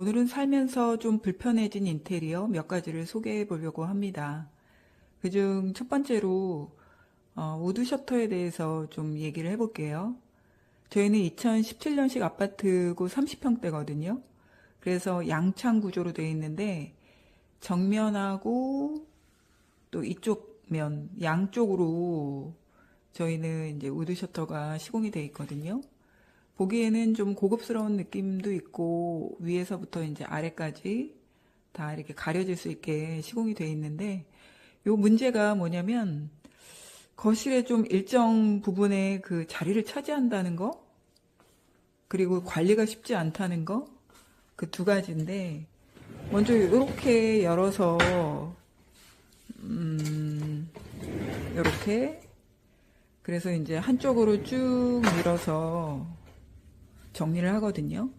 오늘은 살면서 좀 불편해진 인테리어 몇 가지를 소개해 보려고 합니다. 그중 첫 번째로 우드 셔터에 대해서 좀 얘기를 해볼게요. 저희는 2017년식 아파트고 30평대거든요. 그래서 양창 구조로 되어 있는데 정면하고 또 이쪽 면 양쪽으로 저희는 이제 우드 셔터가 시공이 되어 있거든요. 보기에는 좀 고급스러운 느낌도 있고 위에서부터 이제 아래까지 다 이렇게 가려질 수 있게 시공이 되어 있는데 요 문제가 뭐냐면 거실에 좀 일정 부분에 그 자리를 차지한다는 거 그리고 관리가 쉽지 않다는 거 그 두 가지인데 먼저 이렇게 열어서 이렇게 그래서 이제 한쪽으로 쭉 밀어서 정리를 하거든요.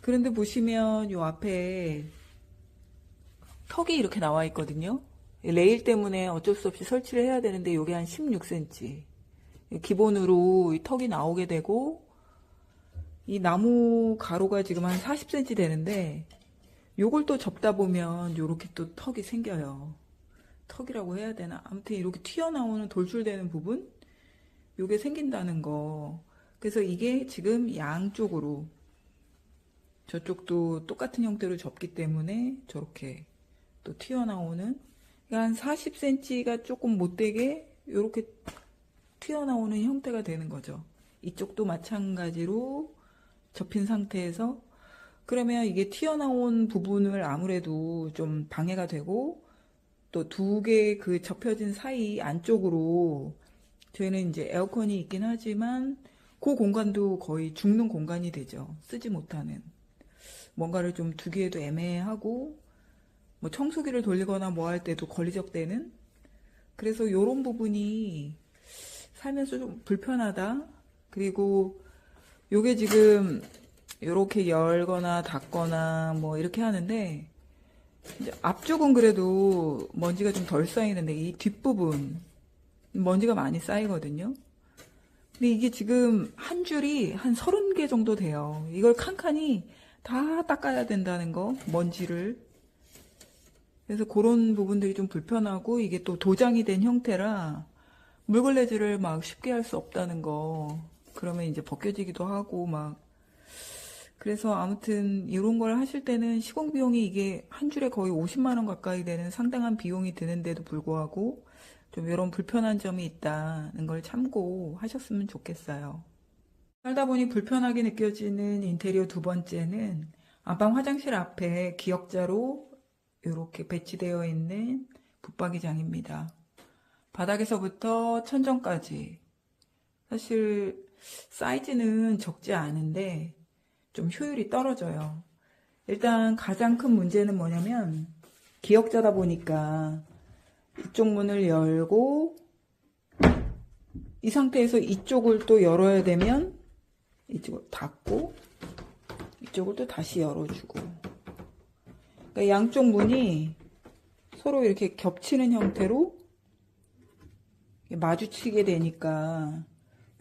그런데 보시면 요 앞에 턱이 이렇게 나와 있거든요. 레일 때문에 어쩔 수 없이 설치를 해야 되는데 이게 한 16cm. 기본으로 이 턱이 나오게 되고 이 나무 가로가 지금 한 40cm 되는데 요걸 또 접다 보면 요렇게 또 턱이 생겨요. 턱이라고 해야 되나? 아무튼 이렇게 튀어나오는 돌출되는 부분? 요게 생긴다는 거. 그래서 이게 지금 양쪽으로 저쪽도 똑같은 형태로 접기 때문에 저렇게 또 튀어나오는 한 40cm가 조금 못되게 이렇게 튀어나오는 형태가 되는 거죠. 이쪽도 마찬가지로 접힌 상태에서 그러면 이게 튀어나온 부분을 아무래도 좀 방해가 되고 또 두 개 그 접혀진 사이 안쪽으로 저희는 이제 에어컨이 있긴 하지만 그 공간도 거의 죽는 공간이 되죠. 쓰지 못하는. 뭔가를 좀 두기에도 애매하고 뭐 청소기를 돌리거나 뭐 할 때도 걸리적대는 그래서 요런 부분이 살면서 좀 불편하다. 그리고 요게 지금 요렇게 열거나 닫거나 뭐 이렇게 하는데 이제 앞쪽은 그래도 먼지가 좀 덜 쌓이는데 이 뒷부분 먼지가 많이 쌓이거든요. 근데 이게 지금 한 줄이 한 30개 정도 돼요. 이걸 칸칸이 다 닦아야 된다는 거, 먼지를. 그래서 그런 부분들이 좀 불편하고 이게 또 도장이 된 형태라 물걸레질을 막 쉽게 할 수 없다는 거. 그러면 이제 벗겨지기도 하고 막. 그래서 아무튼 이런 걸 하실 때는 시공 비용이 이게 한 줄에 거의 50만 원 가까이 되는 상당한 비용이 드는데도 불구하고 좀 이런 불편한 점이 있다는 걸 참고하셨으면 좋겠어요. 살다 보니 불편하게 느껴지는 인테리어 두 번째는 안방 화장실 앞에 기역자로 이렇게 배치되어 있는 붙박이장입니다. 바닥에서부터 천정까지 사실 사이즈는 적지 않은데 좀 효율이 떨어져요. 일단 가장 큰 문제는 뭐냐면 기역자다 보니까 이쪽 문을 열고 이 상태에서 이쪽을 또 열어야 되면 이쪽을 닫고 이쪽을 또 다시 열어주고 그러니까 양쪽 문이 서로 이렇게 겹치는 형태로 마주치게 되니까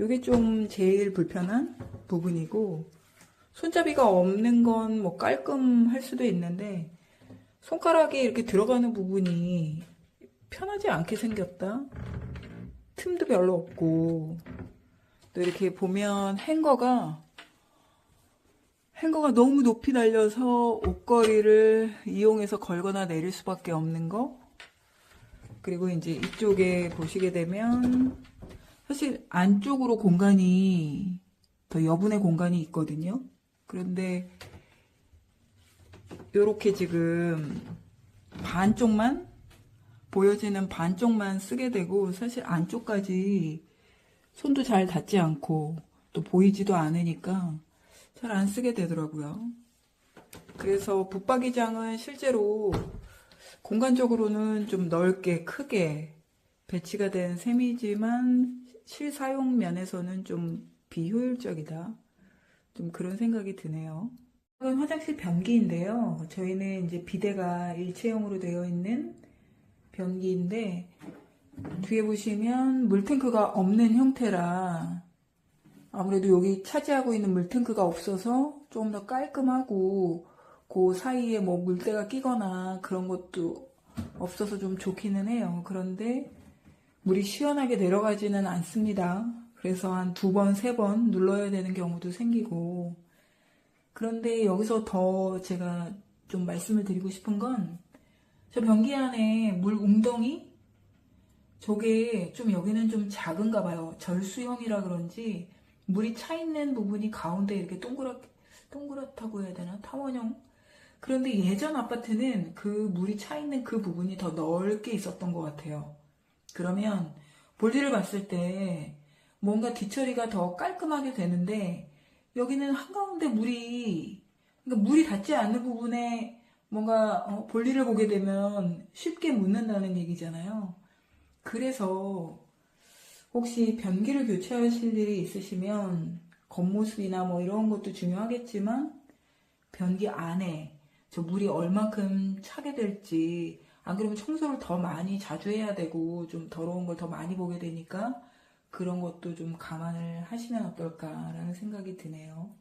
이게 좀 제일 불편한 부분이고 손잡이가 없는 건 뭐 깔끔할 수도 있는데 손가락이 이렇게 들어가는 부분이 편하지 않게 생겼다. 틈도 별로 없고 또 이렇게 보면 행거가 너무 높이 달려서 옷걸이를 이용해서 걸거나 내릴 수밖에 없는 거. 그리고 이제 이쪽에 보시게 되면 사실 안쪽으로 공간이 더 여분의 공간이 있거든요. 그런데 이렇게 지금 반쪽만 보여지는 반쪽만 쓰게 되고 사실 안쪽까지 손도 잘 닿지 않고 또 보이지도 않으니까 잘 안 쓰게 되더라고요. 그래서 붙박이장은 실제로 공간적으로는 좀 넓게 크게 배치가 된 셈이지만 실사용 면에서는 좀 비효율적이다. 좀 그런 생각이 드네요. 이건 화장실 변기인데요. 저희는 이제 비데가 일체형으로 되어 있는 변기인데 뒤에 보시면 물탱크가 없는 형태라 아무래도 여기 차지하고 있는 물탱크가 없어서 조금 더 깔끔하고 그 사이에 뭐 물때가 끼거나 그런 것도 없어서 좀 좋기는 해요. 그런데 물이 시원하게 내려가지는 않습니다. 그래서 한 2번, 3번 눌러야 되는 경우도 생기고. 그런데 여기서 더 제가 좀 말씀을 드리고 싶은 건, 저 변기 안에 물 웅덩이? 저게 좀 여기는 좀 작은가 봐요. 절수형이라 그런지 물이 차 있는 부분이 가운데 이렇게 동그랗다고 해야 되나? 타원형? 그런데 예전 아파트는 그 물이 차 있는 그 부분이 더 넓게 있었던 것 같아요. 그러면 볼일을 봤을 때 뭔가 뒤처리가 더 깔끔하게 되는데 여기는 한가운데 그러니까 물이 닿지 않는 부분에 뭔가 볼일을 보게 되면 쉽게 묻는다는 얘기잖아요. 그래서 혹시 변기를 교체하실 일이 있으시면 겉모습이나 뭐 이런 것도 중요하겠지만 변기 안에 저 물이 얼만큼 차게 될지, 안 그러면 청소를 더 많이 자주 해야 되고 좀 더러운 걸 더 많이 보게 되니까 그런 것도 좀 감안을 하시면 어떨까라는 생각이 드네요.